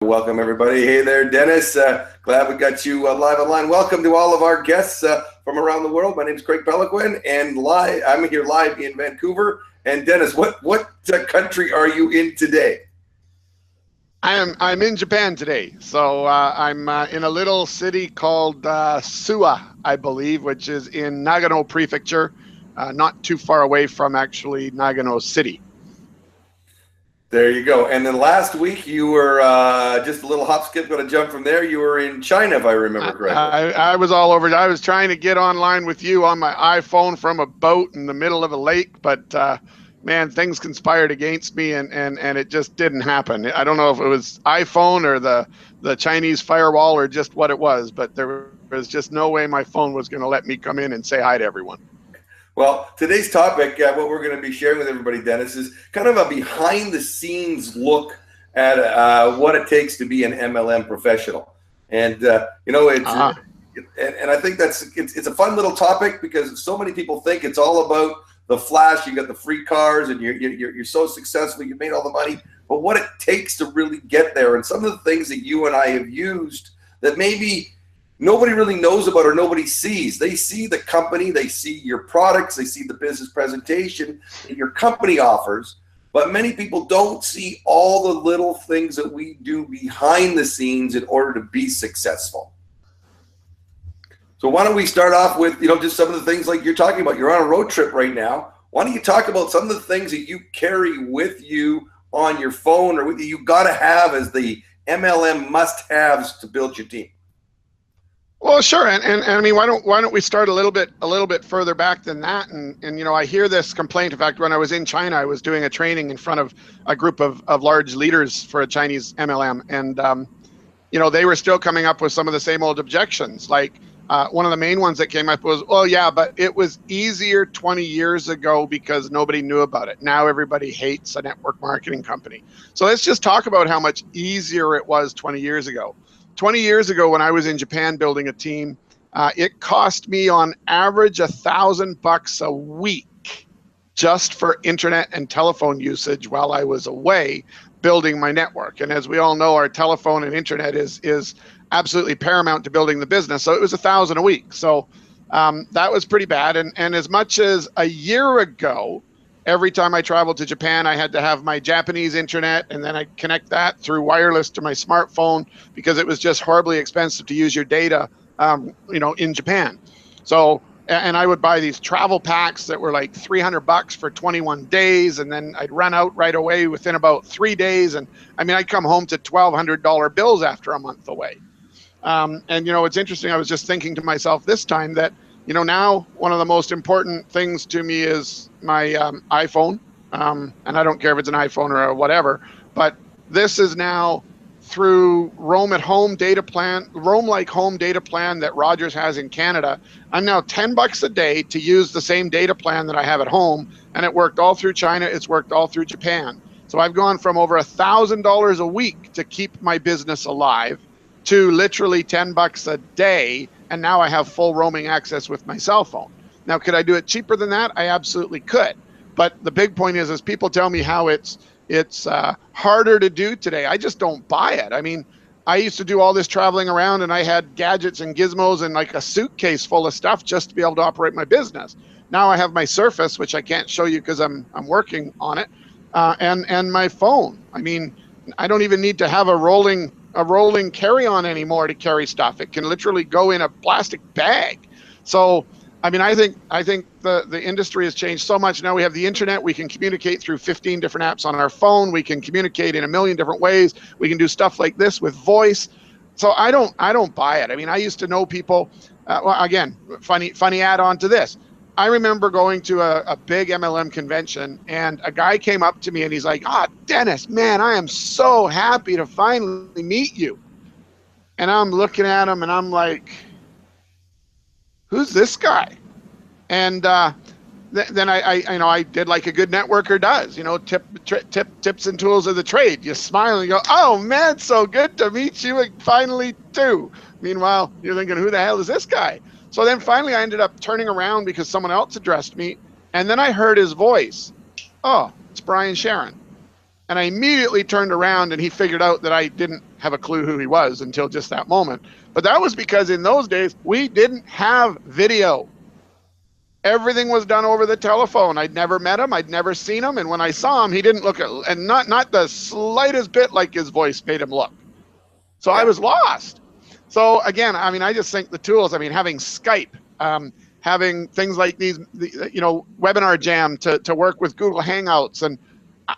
Welcome, everybody. Hey there, Dennis. Glad we got you live online. Welcome to all of our guests from around the world. My name is Craig Peloquin, and I'm here live in Vancouver. And Dennis, what country are you in today? I'm in Japan today. So I'm in a little city called Suwa, I believe, which is in Nagano Prefecture, not too far away from actually Nagano City. There you go. And then last week you were just a little hop, skip, going to jump from there. You were in China, if I remember correctly. I was all over. I was trying to get online with you on my iPhone from a boat in the middle of a lake, but man, things conspired against me, and it just didn't happen. I don't know if it was iPhone or the Chinese firewall or just what it was, but there was just no way my phone was going to let me come in and say hi to everyone. Well, today's topic, what we're going to be sharing with everybody, Dennis, is kind of a behind-the-scenes look at what it takes to be an MLM professional. And and I think it's a fun little topic because so many people think it's all about the flash. You got the free cars, and you're so successful, you made all the money. But what it takes to really get there, and some of the things that you and I have used that maybe nobody really knows about or nobody sees. They see the company, they see your products, they see the business presentation that your company offers, but many people don't see all the little things that we do behind the scenes in order to be successful. So why don't we start off with, just some of the things like you're talking about. You're on a road trip right now. Why don't you talk about some of the things that you carry with you on your phone or with you got to have as the MLM must-haves to build your team? Well, sure, and I mean, why don't we start a little bit further back than that? And I hear this complaint. In fact, when I was in China, I was doing a training in front of a group of large leaders for a Chinese MLM, and they were still coming up with some of the same old objections. Like one of the main ones that came up was, "Oh yeah, but it was easier 20 years ago because nobody knew about it. Now everybody hates a network marketing company." So let's just talk about how much easier it was 20 years ago. 20 years ago, when I was in Japan building a team, it cost me on average $1,000 a week just for internet and telephone usage while I was away building my network. And as we all know, our telephone and internet is absolutely paramount to building the business. So it was $1,000 a week. So that was pretty bad. And as much as a year ago, every time I traveled to Japan, I had to have my Japanese internet, and then I'd connect that through wireless to my smartphone because it was just horribly expensive to use your data, in Japan. So, and I would buy these travel packs that were like $300 for 21 days, and then I'd run out right away within about 3 days. And I mean, I'd come home to $1,200 bills after a month away. It's interesting. I was just thinking to myself this time that, now one of the most important things to me is my iPhone, and I don't care if it's an iPhone or whatever, but this is now through Roam Like Home data plan that Rogers has in Canada. I'm now $10 a day to use the same data plan that I have at home, and it worked all through China. It's worked all through Japan. So I've gone from over $1,000 a week to keep my business alive to literally $10 a day. And now I have full roaming access with my cell phone. Now, could I do it cheaper than that? I absolutely could. But the big point is people tell me how it's harder to do today. I just don't buy it. I mean, I used to do all this traveling around, and I had gadgets and gizmos and like a suitcase full of stuff just to be able to operate my business. Now I have my Surface, which I can't show you because I'm working on it, and my phone. I mean, I don't even need to have a rolling carry-on anymore to carry stuff. It can literally go in a plastic bag. So, I mean, I think the industry has changed so much. Now we have the internet. We can communicate through 15 different apps on our phone. We can communicate in a million different ways. We can do stuff like this with voice. So I don't buy it. I mean, I used to know people. Well, again, funny add-on to this. I remember going to a big MLM convention, and a guy came up to me and he's like, Dennis, man, I am so happy to finally meet you. And I'm looking at him and I'm like, who's this guy? And then I did like a good networker does, tips and tools of the trade. You smile and you go, oh man, so good to meet you finally too. Meanwhile, you're thinking, who the hell is this guy? So then finally I ended up turning around because someone else addressed me, and then I heard his voice. Oh, it's Brian Sharon. And I immediately turned around, and he figured out that I didn't have a clue who he was until just that moment. But that was because in those days, we didn't have video. Everything was done over the telephone. I'd never met him. I'd never seen him. And when I saw him, he didn't look, and not the slightest bit like his voice made him look. So I was lost. So again, I mean, I just think the tools, I mean, having Skype, having things like these, you know, Webinar Jam to work with Google Hangouts. And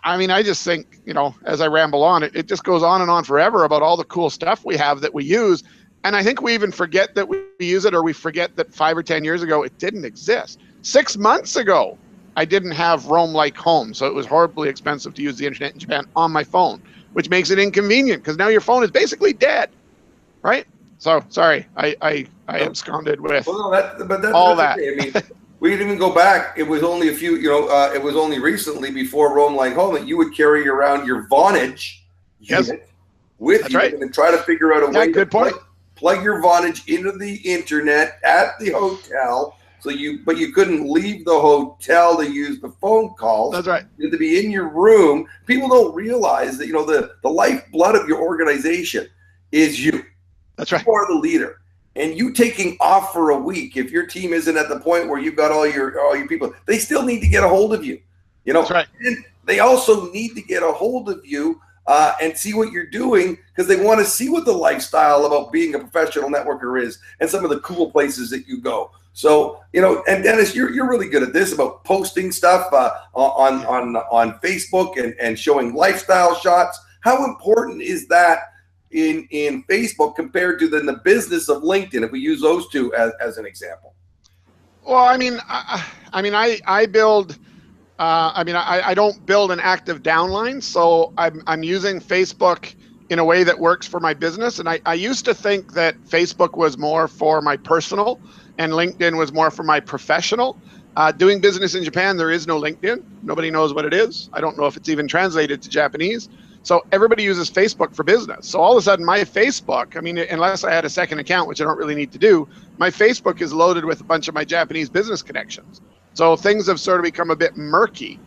I mean, I just think, you know, as I ramble on, it just goes on and on forever about all the cool stuff we have that we use. And I think we even forget that we use it, or we forget that 5 or 10 years ago, it didn't exist. 6 months ago, I didn't have Roam Like Home. So it was horribly expensive to use the internet in Japan on my phone, which makes it inconvenient because now your phone is basically dead, right? So sorry, I absconded with all that. Okay. I mean, we didn't even go back. It was only a few, you know, it was only recently before Roam Like Home that you would carry around your Vonage unit with you and try to figure out a way to plug your Vonage into the internet at the hotel. So but you couldn't leave the hotel to use the phone calls. That's right. You had to be in your room. People don't realize that, you know, the lifeblood of your organization is you. That's right. You are the leader. And you taking off for a week, if your team isn't at the point where you've got all your people, they still need to get a hold of you. You know, that's right. And they also need to get a hold of you and see what you're doing, because they want to see what the lifestyle about being a professional networker is and some of the cool places that you go. So, you know, and Dennis, you're really good at this, about posting stuff on Facebook and showing lifestyle shots. How important is that in Facebook compared to the business of LinkedIn, if we use those two as an example? Well, I mean, I build. I don't build an active downline, so I'm using Facebook in a way that works for my business. And I used to think that Facebook was more for my personal and LinkedIn was more for my professional. Doing business in Japan, there is no LinkedIn. Nobody knows what it is. I don't know if it's even translated to Japanese. So everybody uses Facebook for business. So all of a sudden my Facebook, I mean, unless I had a second account, which I don't really need to do, my Facebook is loaded with a bunch of my Japanese business connections. So things have sort of become a bit murky.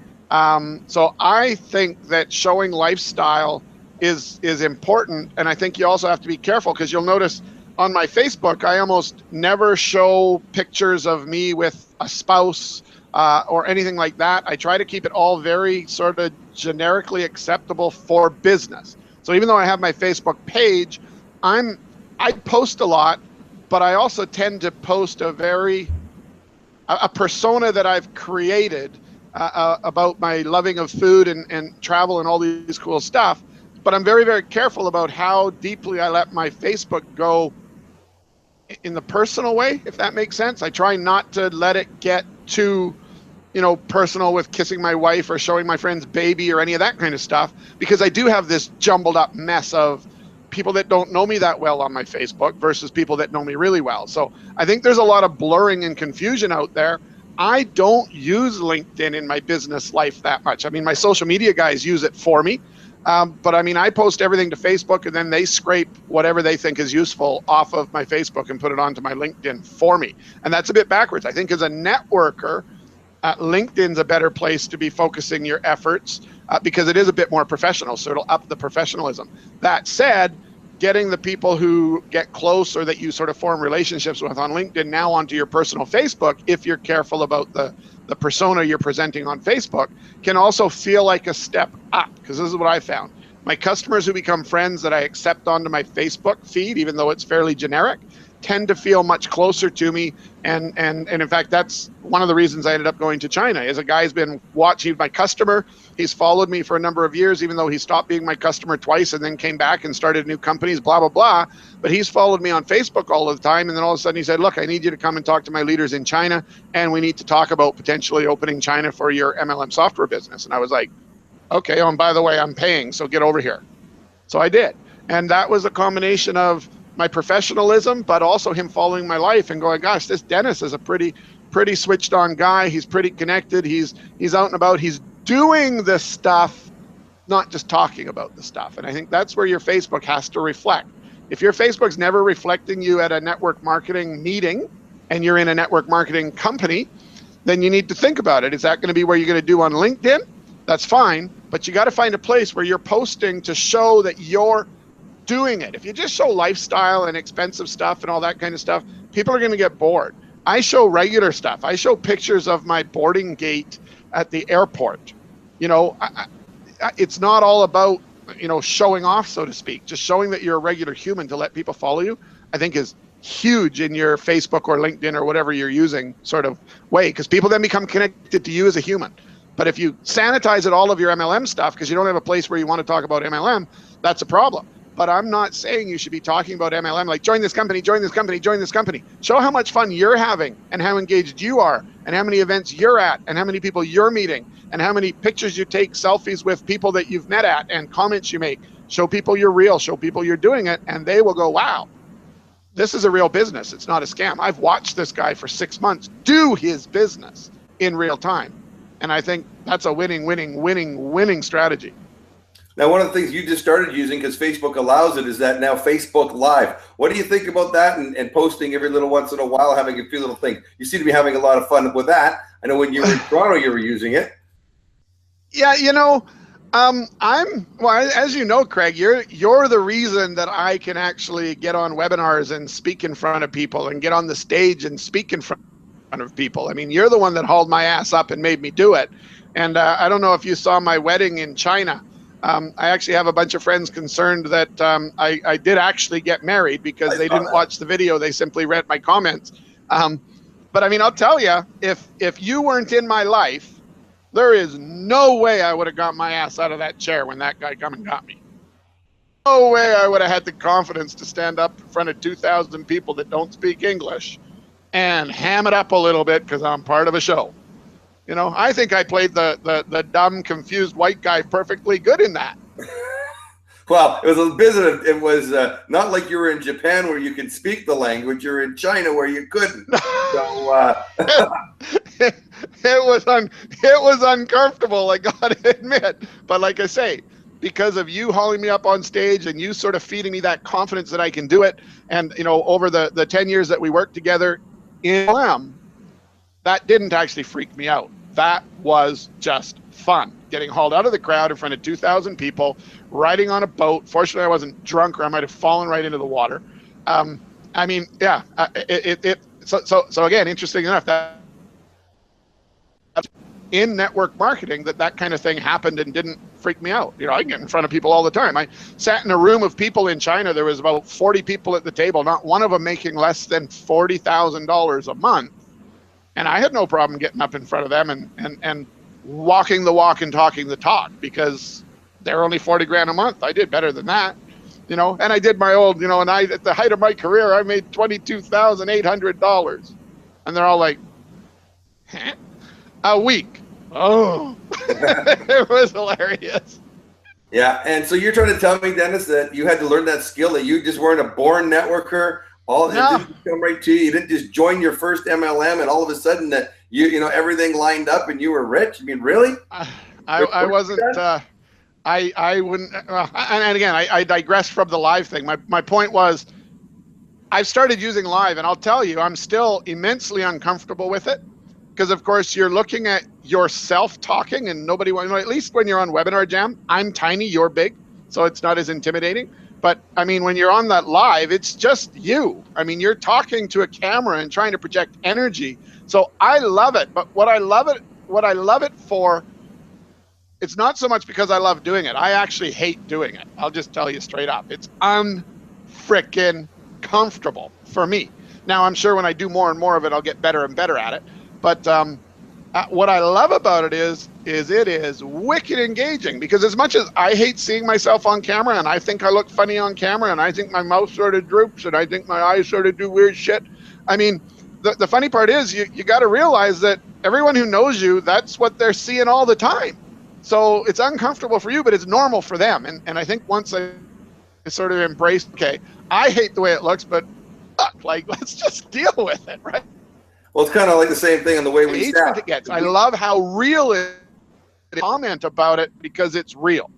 So I think that showing lifestyle is important. And I think you also have to be careful, because you'll notice on my Facebook, I almost never show pictures of me with a spouse or anything like that. I try to keep it all very sort of generically acceptable for business. So even though I have my Facebook page, I post a lot, but I also tend to post a persona that I've created about my loving of food and travel and all these cool stuff. But I'm very, very careful about how deeply I let my Facebook go in the personal way, if that makes sense. I try not to let it get too, you know, personal with kissing my wife or showing my friend's baby or any of that kind of stuff, because I do have this jumbled up mess of people that don't know me that well on my Facebook versus people that know me really well. So I think there's a lot of blurring and confusion out there. I don't use LinkedIn in my business life that much. I mean, my social media guys use it for me. But I mean, I post everything to Facebook, and then they scrape whatever they think is useful off of my Facebook and put it onto my LinkedIn for me. And that's a bit backwards. I think as a networker, LinkedIn's a better place to be focusing your efforts because it is a bit more professional, so it'll up the professionalism. That said, getting the people who get close or that you sort of form relationships with on LinkedIn now onto your personal Facebook, if you're careful about the persona you're presenting on Facebook, can also feel like a step up, because this is what I found. My customers who become friends that I accept onto my Facebook feed, even though it's fairly generic, tend to feel much closer to me. And in fact, that's one of the reasons I ended up going to China. Is a guy's been watching my customer. He's followed me for a number of years, even though he stopped being my customer twice and then came back and started new companies, blah, blah, blah. But he's followed me on Facebook all of the time. And then all of a sudden he said, look, I need you to come and talk to my leaders in China. And we need to talk about potentially opening China for your MLM software business. And I was like, okay, oh, and by the way, I'm paying, so get over here. So I did. And that was a combination of my professionalism, but also him following my life and going, gosh, this Dennis is a pretty switched on guy. He's pretty connected. He's out and about. He's doing this stuff, not just talking about the stuff. And I think that's where your Facebook has to reflect. If your Facebook's never reflecting you at a network marketing meeting and you're in a network marketing company, then you need to think about it. Is that going to be where you're going to do on LinkedIn? that's fine, but you got to find a place where you're posting to show that you're doing it. If you just show lifestyle and expensive stuff and all that kind of stuff, people are going to get bored. I show regular stuff. I show pictures of my boarding gate at the airport. You know, it's not all about, you know, showing off, so to speak. Just showing that you're a regular human to let people follow you, I think is huge in your Facebook or LinkedIn or whatever you're using sort of way, because people then become connected to you as a human. But if you sanitize it, all of your MLM stuff, because you don't have a place where you want to talk about MLM, that's a problem. But I'm not saying you should be talking about MLM like join this company, join this company, join this company. Show how much fun you're having and how engaged you are and how many events you're at and how many people you're meeting and how many pictures you take, selfies with people that you've met at and comments you make. Show people you're real, show people you're doing it, and they will go, wow, this is a real business. It's not a scam. I've watched this guy for 6 months do his business in real time. And I think that's a winning strategy. Now, one of the things you just started using, because Facebook allows it, is that now Facebook Live. What do you think about that and posting every little once in a while, having a few little things? You seem to be having a lot of fun with that. I know when you were in Toronto, you were using it. Yeah, you know, as you know, Craig, you're the reason that I can actually get on webinars and speak in front of people and get on the stage and speak in front of people. I mean, you're the one that hauled my ass up and made me do it. And I don't know if you saw my wedding in China. I actually have a bunch of friends concerned that I did actually get married because they didn't watch the video. They simply read my comments. But I mean, I'll tell you, if you weren't in my life, there is no way I would have got my ass out of that chair when that guy come and got me. No way I would have had the confidence to stand up in front of 2,000 people that don't speak English and ham it up a little bit because I'm part of a show. You know, I think I played the dumb, confused white guy perfectly good in that. Well, it was a business. It was not like you were in Japan where you could speak the language. You're in China where you couldn't. So, it was uncomfortable, I gotta admit. But like I say, because of you hauling me up on stage and you sort of feeding me that confidence that I can do it, and you know, over the 10 years that we worked together in MLM, that didn't actually freak me out. That was just fun. Getting hauled out of the crowd in front of 2,000 people, riding on a boat. Fortunately, I wasn't drunk or I might have fallen right into the water. I mean, yeah, so again, interesting enough, that in network marketing, that kind of thing happened and didn't freak me out. You know, I get in front of people all the time. I sat in a room of people in China. There was about 40 people at the table, not one of them making less than $40,000 a month. And I had no problem getting up in front of them and walking the walk and talking the talk because they're only 40 grand a month. I did better than that, you know, and I did my old, you know, and at the height of my career, I made $22,800 and they're all like, huh? A week. Oh, it was hilarious. Yeah. And so you're trying to tell me, Dennis, that you had to learn that skill, that you just weren't a born networker. It didn't come right to you. You didn't just join your first MLM and all of a sudden that you know everything lined up and you were rich. I mean, really? I wasn't. I wouldn't. And again, I digress from the live thing. My point was, I've started using live, and I'll tell you, I'm still immensely uncomfortable with it because, of course, you're looking at yourself talking, and nobody. You know, at least when you're on Webinar Jam, I'm tiny, you're big, so it's not as intimidating. But I mean, when you're on that live, it's just you. I mean, you're talking to a camera and trying to project energy. So I love it. But what I love it for, it's not so much because I love doing it. I actually hate doing it. I'll just tell you straight up. It's unfrickin' comfortable for me. Now, I'm sure when I do more and more of it, I'll get better and better at it. But what I love about it is it is wicked engaging because as much as I hate seeing myself on camera and I think I look funny on camera and I think my mouth sort of droops and I think my eyes sort of do weird shit. I mean, the funny part is you got to realize that everyone who knows you, that's what they're seeing all the time. So it's uncomfortable for you, but it's normal for them. And I think once I sort of embraced, okay, I hate the way it looks, but fuck, like, let's just deal with it, right? Well, it's kind of like the same thing in the way we sound. It gets. I love how real it is. Comment about it because it's real.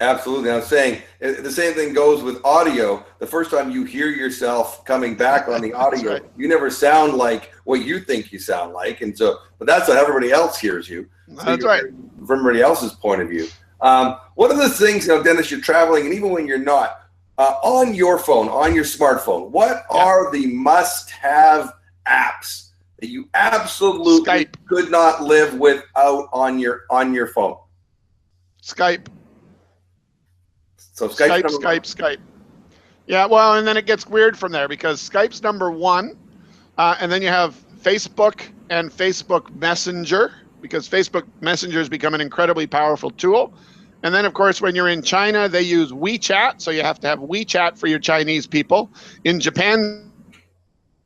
Absolutely. I'm saying the same thing goes with audio. The first time you hear yourself coming back on the audio, right. you never sound like what you think you sound like. And so, but that's how everybody else hears you. So That's right. from everybody else's point of view. One of the things, Dennis, you're traveling, and even when you're not, on your phone, on your smartphone, what are the must-have apps that you absolutely Skype. could not live without on your phone? Skype. So Skype. Yeah, well, and then it gets weird from there because Skype's number one, and then you have Facebook and Facebook Messenger, because Facebook Messenger has become an incredibly powerful tool. And then, of course, when you're in China, they use WeChat, so you have to have WeChat for your Chinese people. In Japan,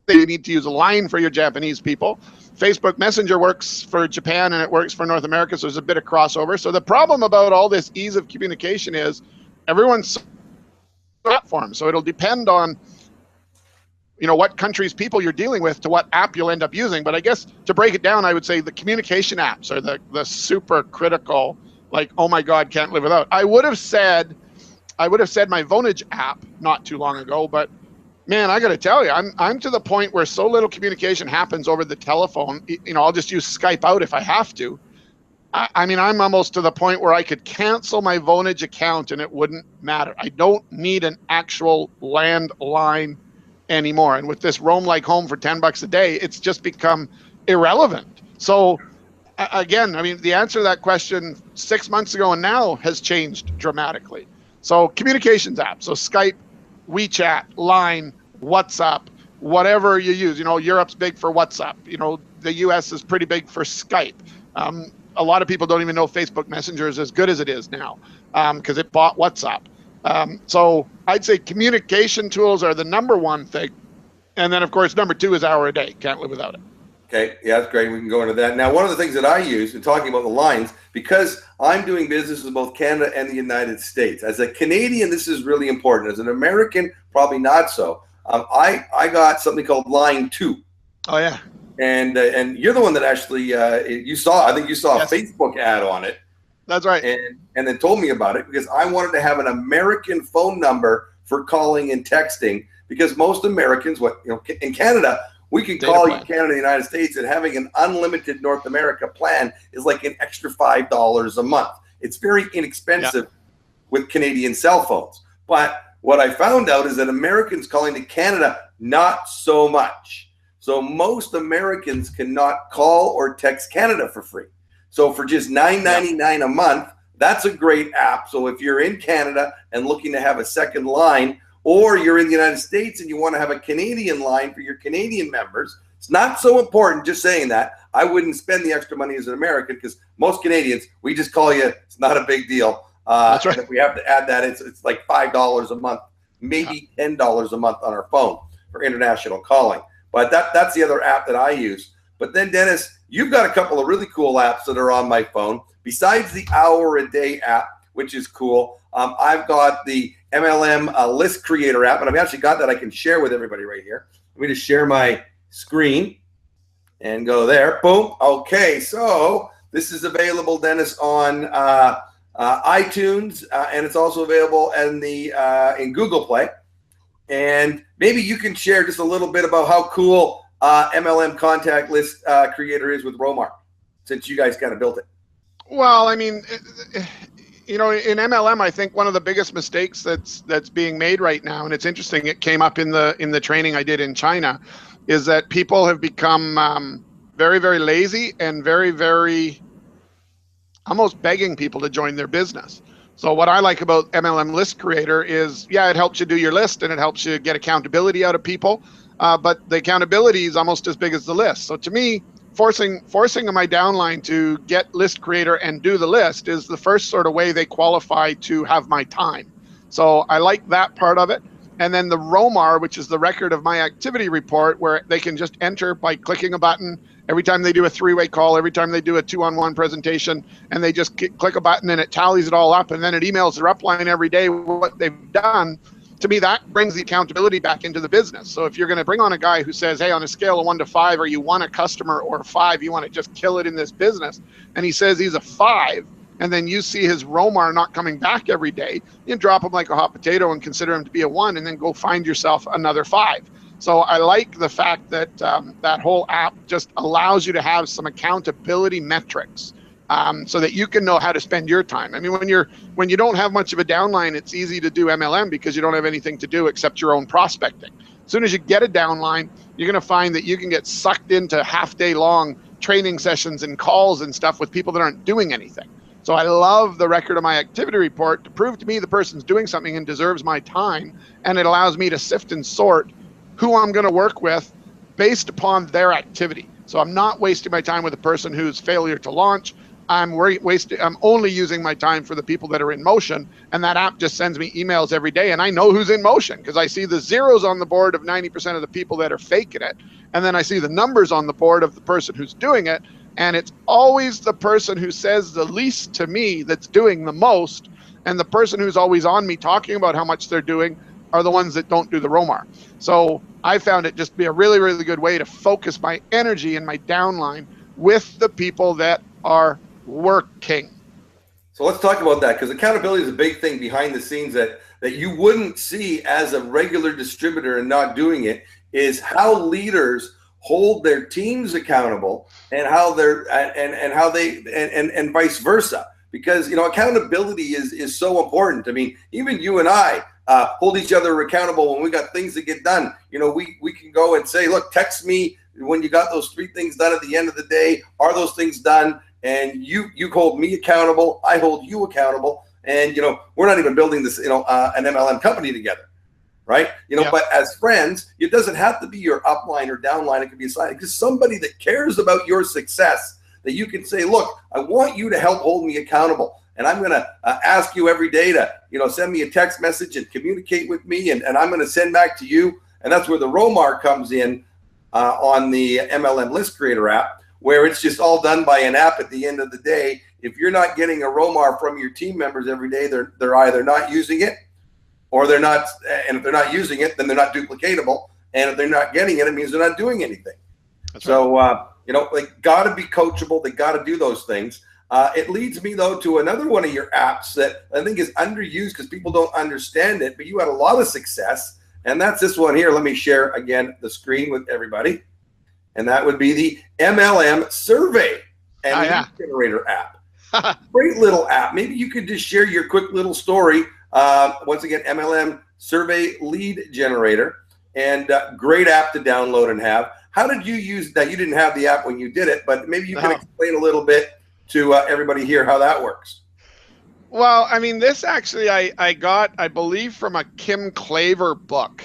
they need to use a line for your Japanese people. Facebook Messenger works for Japan and it works for North America, so there's a bit of crossover. So the problem about all this ease of communication is everyone's platform, so it'll depend on what country's people you're dealing with to what app you'll end up using. But I guess to break it down, I would say the communication apps are the super critical, like, oh my God, can't live without. I would have said my Vonage app not too long ago, but man, I got to tell you, I'm to the point where so little communication happens over the telephone. I'll just use Skype out if I have to. I mean, I'm almost to the point where I could cancel my Vonage account and it wouldn't matter. I don't need an actual landline anymore. And with this Roam Like Home for $10 a day, it's just become irrelevant. So again, I mean, the answer to that question 6 months ago and now has changed dramatically. So communications apps, so Skype, WeChat, Line, WhatsApp, whatever you use. Europe's big for WhatsApp. The US is pretty big for Skype. A lot of people don't even know Facebook Messenger is as good as it is now because it bought WhatsApp. So I'd say communication tools are the number one thing. And then, of course, number two is HourADay. Can't live without it. Okay, yeah, that's great. We can go into that. Now, one of the things that I use in talking about the lines, because I'm doing business with both Canada and the United States. As a Canadian, this is really important. As an American, probably not so. I got something called Line 2. Oh, yeah. And you're the one that actually I think you saw a Facebook ad on it. That's right. And then told me about it because I wanted to have an American phone number for calling and texting, because most Americans, in Canada, we can call you Canada, the United States, and having an unlimited North America plan is like an extra $5 a month. It's very inexpensive with Canadian cell phones. But what I found out is that Americans calling to Canada, not so much. So most Americans cannot call or text Canada for free. So for just $9.99 a month, that's a great app. So if you're in Canada and looking to have a second line, or you're in the United States and you want to have a Canadian line for your Canadian members, it's not so important, just saying that. I wouldn't spend the extra money as an American because most Canadians, we just call you, it's not a big deal. That's right. And if we have to add that, it's like $5 a month, maybe $10 a month on our phone for international calling. But that's the other app that I use. But then, Dennis, you've got a couple of really cool apps that are on my phone. Besides the HourADay app, which is cool, I've got the MLM List Creator app, and I've actually got that I can share with everybody right here. Let me just share my screen and go there. Boom. Okay, so this is available, Dennis, on iTunes, and it's also available in Google Play. And maybe you can share just a little bit about how cool MLM Contact List Creator is with Romar, since you guys kind of built it. Well, I mean, in MLM, I think one of the biggest mistakes that's being made right now, and it's interesting, it came up in the training I did in China, is that people have become very, very lazy and very, very almost begging people to join their business. So what I like about MLM List Creator is, it helps you do your list and it helps you get accountability out of people, but the accountability is almost as big as the list. So to me, forcing my downline to get List Creator and do the list is the first sort of way they qualify to have my time. So I like that part of it. And then the Romar, which is the record of my activity report, where they can just enter by clicking a button every time they do a three-way call, every time they do a 2-on-1 presentation, and they just click a button and it tallies it all up, and then it emails their upline every day what they've done. To me, that brings the accountability back into the business. So if you're going to bring on a guy who says, hey, on a scale of 1 to 5, are you 1 a customer or 5? You want to just kill it in this business. And he says he's a 5. and then you see his ROMAR not coming back every day, you drop him like a hot potato and consider him to be a 1, and then go find yourself another 5. So I like the fact that that whole app just allows you to have some accountability metrics, so that you can know how to spend your time. I mean, when you don't have much of a downline, it's easy to do MLM because you don't have anything to do except your own prospecting. As soon as you get a downline, you're going to find that you can get sucked into half-day long training sessions and calls and stuff with people that aren't doing anything. So I love the record of my activity report to prove to me the person's doing something and deserves my time, and it allows me to sift and sort who I'm going to work with based upon their activity. So I'm not wasting my time with a person who's failure to launch. I'm only using my time for the people that are in motion, and that app just sends me emails every day, and I know who's in motion because I see the zeros on the board of 90% of the people that are faking it, and then I see the numbers on the board of the person who's doing it, and it's always the person who says the least to me that's doing the most, and the person who's always on me talking about how much they're doing are the ones that don't do the ROMAR. So I found it just to be a really, really good way to focus my energy and my downline with the people that are working. So let's talk about that, because accountability is a big thing behind the scenes that you wouldn't see as a regular distributor and not doing it, is how leaders hold their teams accountable and how they're and vice versa. Because accountability is so important. I mean, even you and I hold each other accountable when we got things to get done. We can go and say, look, text me when you got those 3 things done at the end of the day. Are those things done? And you hold me accountable, I hold you accountable, and we're not even building this an MLM company together, right? Yeah. But as friends, it doesn't have to be your upline or downline. It can be a side, because somebody that cares about your success, that you can say, look, I want you to help hold me accountable, and I'm going to ask you every day to send me a text message and communicate with me, and I'm going to send back to you. And that's where the ROMAR comes in on the MLM List Creator app, where it's just all done by an app at the end of the day. If you're not getting a ROMAR from your team members every day, they're either not using it, or they're not, and if they're not using it, then they're not duplicatable. And if they're not getting it, it means they're not doing anything. That's so, right. They got to be coachable. They got to do those things. It leads me, though, to another one of your apps that I think is underused because people don't understand it, but you had a lot of success, and that's this one here. Let me share, again, the screen with everybody. And that would be the MLM Survey and Lead Generator app. Great little app. Maybe you could just share your quick little story. Once again, MLM Survey Lead Generator, and great app to download and have. How did you use that? You didn't have the app when you did it, but maybe you can explain a little bit to everybody here how that works. Well, I mean, this actually I got, I believe, from a Kim Claver book.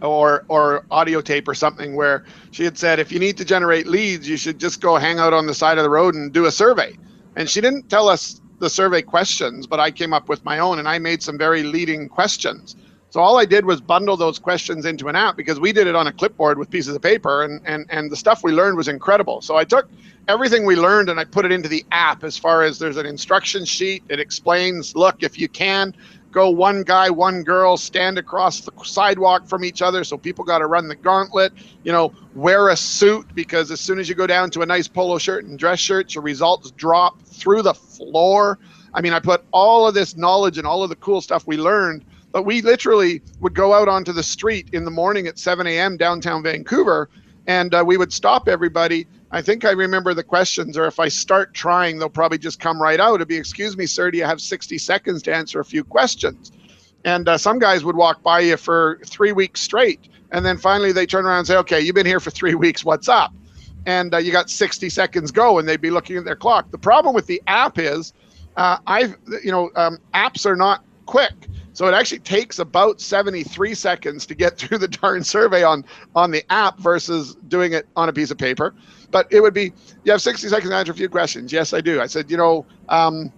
Or audio tape or something, where she had said, if you need to generate leads, you should just go hang out on the side of the road and do a survey. And she didn't tell us the survey questions, but I came up with my own, and I made some very leading questions. So all I did was bundle those questions into an app, because we did it on a clipboard with pieces of paper, and the stuff we learned was incredible. So I took everything we learned and I put it into the app, as far as there's an instruction sheet. It explains, look, if you can, go one guy, one girl, stand across the sidewalk from each other. So people got to run the gauntlet, wear a suit, because as soon as you go down to a nice polo shirt and dress shirt, your results drop through the floor. I mean, I put all of this knowledge and all of the cool stuff we learned, but we literally would go out onto the street in the morning at 7 a.m. downtown Vancouver, and we would stop everybody. I think I remember the questions, or if I start trying, they'll probably just come right out. It'd be, excuse me, sir, do you have 60 seconds to answer a few questions? And some guys would walk by you for 3 weeks straight. And then finally they turn around and say, okay, you've been here for 3 weeks, what's up? And you got 60 seconds go, and they'd be looking at their clock. The problem with the app is apps are not quick. So it actually takes about 73 seconds to get through the darn survey on the app versus doing it on a piece of paper. But it would be, you have 60 seconds to answer a few questions. Yes, I do. I said, in an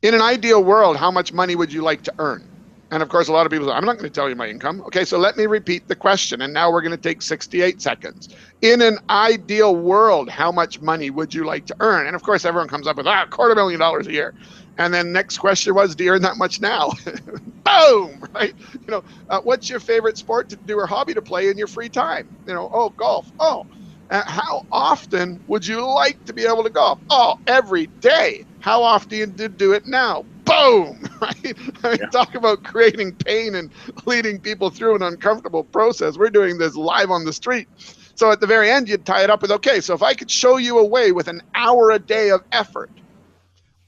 ideal world, how much money would you like to earn? And of course, a lot of people say, I'm not going to tell you my income. Okay, so let me repeat the question. And now we're going to take 68 seconds. In an ideal world, how much money would you like to earn? And of course, everyone comes up with $250,000 a year. And then next question was, do you earn that much now? Boom, right? What's your favorite sport to do or hobby to play in your free time? Golf. How often would you like to be able to golf? Oh, every day. How often do you do it now? Boom, right? I mean, talk about creating pain and leading people through an uncomfortable process. We're doing this live on the street. So at the very end, you'd tie it up with, okay, so if I could show you a way with an hour a day of effort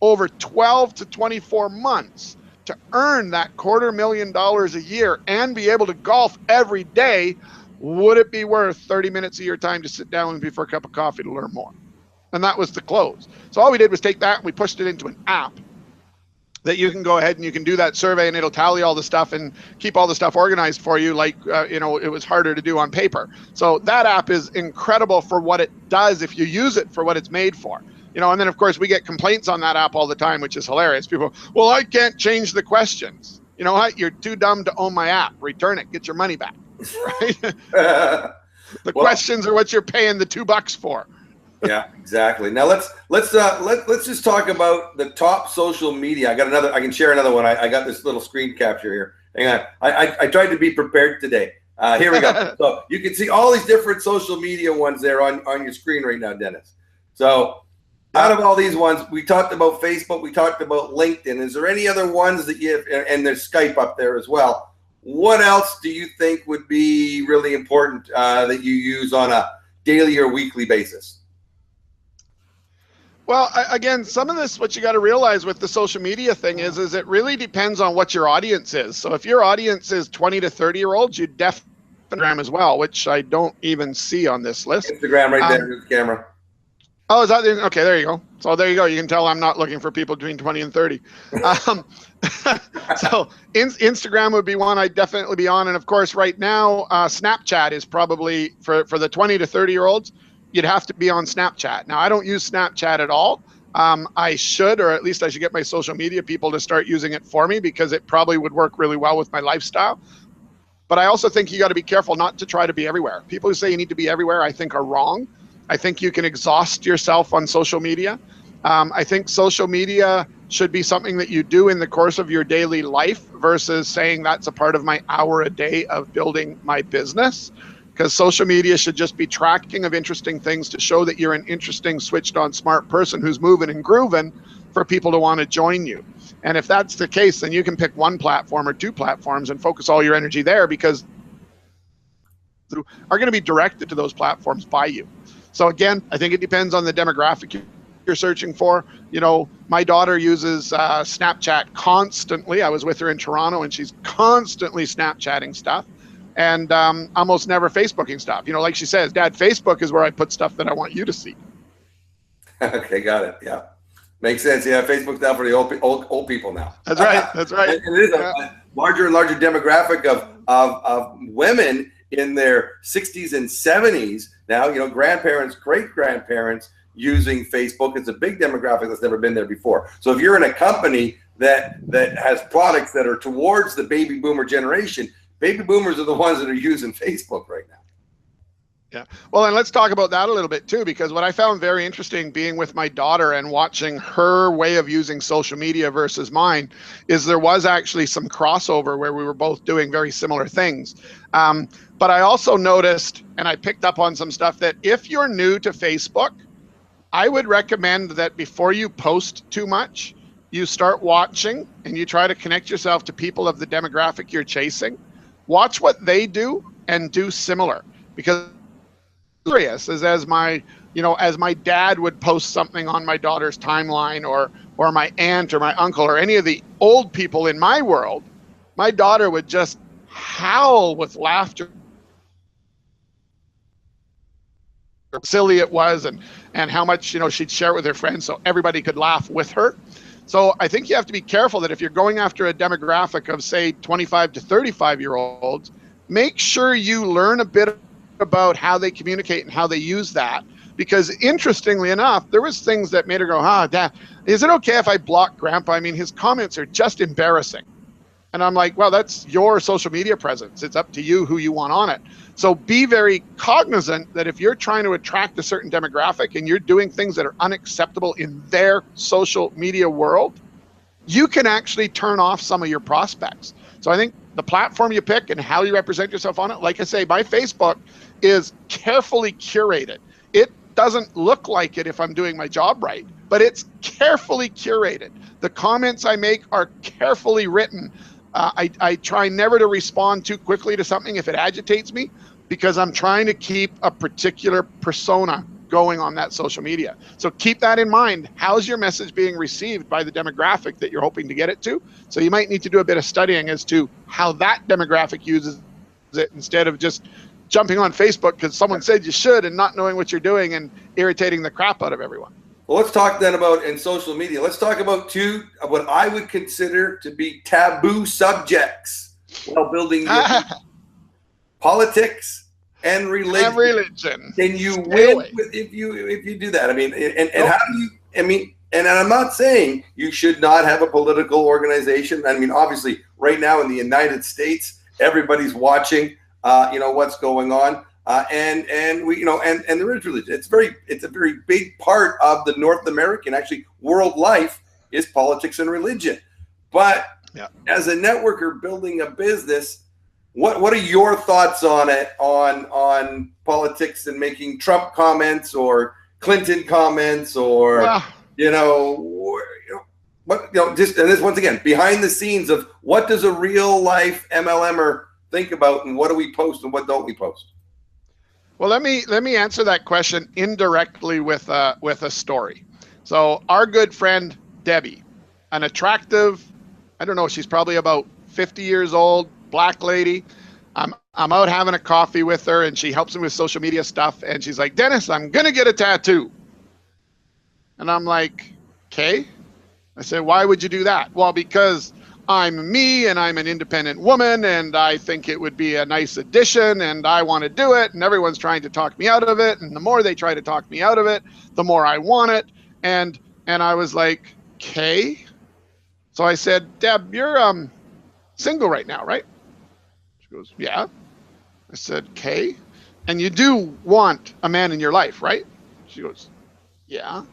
over 12 to 24 months to earn that $250,000 a year and be able to golf every day, would it be worth 30 minutes of your time to sit down with me for a cup of coffee to learn more? And that was the close. So all we did was take that and we pushed it into an app that you can go ahead and you can do that survey and it'll tally all the stuff and keep all the stuff organized for you, like it was harder to do on paper. So that app is incredible for what it does if you use it for what it's made for. And then of course we get complaints on that app all the time, which is hilarious. People, well, I can't change the questions. You know what? You're too dumb to own my app. Return it. Get your money back. Right? The questions are what you're paying the $2 for. Yeah, exactly. Now let's just talk about the top social media. I can share another one. I got this little screen capture here. Hang on. I tried to be prepared today. Here we go. So you can see all these different social media ones there on your screen right now, Dennis. So out of all these ones, we talked about Facebook, we talked about LinkedIn. Is there any other ones that you have, and there's Skype up there as well. What else do you think would be really important that you use on a daily or weekly basis? Well, again, some of this, what you got to realize with the social media thing is it really depends on what your audience is. So if your audience is 20 to 30-year-olds, you definitely Instagram as well, which I don't even see on this list. Instagram right there in the camera. Oh, is that okay? There you go. So there you go. You can tell I'm not looking for people between 20 and 30. So Instagram would be one I'd definitely be on. And of course, right now, Snapchat is probably for the 20 to 30-year-olds. You'd have to be on Snapchat. Now, I don't use Snapchat at all. I should, or at least I should get my social media people to start using it for me because it probably would work really well with my lifestyle. But I also think you got to be careful not to try to be everywhere. People who say you need to be everywhere, I think are wrong. I think you can exhaust yourself on social media. I think social media should be something that you do in the course of your daily life versus saying that's a part of my hour a day of building my business. Because social media should just be tracking of interesting things to show that you're an interesting, switched on, smart person who's moving and grooving for people to want to join you. And if that's the case, then you can pick one platform or two platforms and focus all your energy there because are going to be directed to those platforms by you. So again, I think it depends on the demographic you're searching for. My daughter uses Snapchat constantly. I was with her in Toronto and she's constantly Snapchatting stuff. And almost never Facebooking stuff. Like she says, Dad, Facebook is where I put stuff that I want you to see. Okay, got it. Yeah, makes sense. Yeah, Facebook's now for the old people now. That's right. That's right. And it is a larger and larger demographic of women in their 60s and 70s now. Grandparents, great grandparents using Facebook. It's a big demographic that's never been there before. So if you're in a company that has products that are towards the baby boomer generation. Baby boomers are the ones that are using Facebook right now. Yeah. Well, and let's talk about that a little bit too, because what I found very interesting being with my daughter and watching her way of using social media versus mine is there was actually some crossover where we were both doing very similar things. But I also noticed, and I picked up on some stuff, that if you're new to Facebook, I would recommend that before you post too much, you start watching and you try to connect yourself to people of the demographic you're chasing. Watch what they do and do similar, because curious as my dad would post something on my daughter's timeline or my aunt or my uncle or any of the old people in my world, my daughter would just howl with laughter. How silly it was and how much she'd share it with her friends so everybody could laugh with her. So I think you have to be careful that if you're going after a demographic of, say, 25 to 35-year-olds, make sure you learn a bit about how they communicate and how they use that. Because interestingly enough, there was things that made her go, Dad, is it okay if I block Grandpa? I mean, his comments are just embarrassing. And I'm like, well, that's your social media presence. It's up to you who you want on it. So be very cognizant that if you're trying to attract a certain demographic and you're doing things that are unacceptable in their social media world, you can actually turn off some of your prospects. So I think the platform you pick and how you represent yourself on it, like I say, my Facebook is carefully curated. It doesn't look like it if I'm doing my job right, but it's carefully curated. The comments I make are carefully written. I try never to respond too quickly to something if it agitates me, because I'm trying to keep a particular persona going on that social media. So keep that in mind. How's your message being received by the demographic that you're hoping to get it to? So you might need to do a bit of studying as to how that demographic uses it, instead of just jumping on Facebook because someone said you should and not knowing what you're doing and irritating the crap out of everyone. Well, let's talk then about in social media. Let's talk about two of what I would consider to be taboo subjects while building politics and religion. Can you win if you do that? I mean, and how do you? I mean, and I'm not saying you should not have a political organization. I mean, obviously, right now in the United States, everybody's watching. What's going on, and we, and there is religion. It's a very big part of the North American, actually, world life is politics and religion. But as a networker building a business, what are your thoughts on it, on politics and making Trump comments or Clinton comments or just, and this once again behind the scenes of what does a real life MLMer think about, and what do we post and what don't we post? Well, let me answer that question indirectly with a story. So our good friend Debbie, an attractive, I don't know, she's probably about 50 years old, black lady. I'm out having a coffee with her, and she helps me with social media stuff. And she's like, Dennis, I'm gonna get a tattoo. And I'm like, okay. I said, why would you do that? Well, because I'm me and I'm an independent woman and I think it would be a nice addition and I want to do it, and everyone's trying to talk me out of it, and the more they try to talk me out of it, the more I want it. And I was like, okay. So I said, Deb, you're single right now, right? She goes, yeah. I said, okay. And you do want a man in your life, right? She goes, yeah.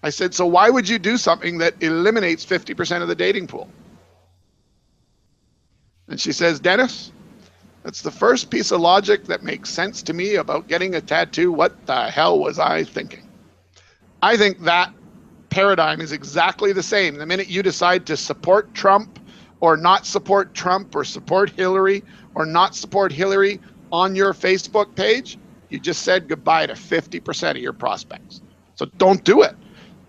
I said, so why would you do something that eliminates 50% of the dating pool? And she says, Dennis, that's the first piece of logic that makes sense to me about getting a tattoo. What the hell was I thinking? I think that paradigm is exactly the same. The minute you decide to support Trump or not support Trump, or support Hillary or not support Hillary on your Facebook page, you just said goodbye to 50% of your prospects. So don't do it.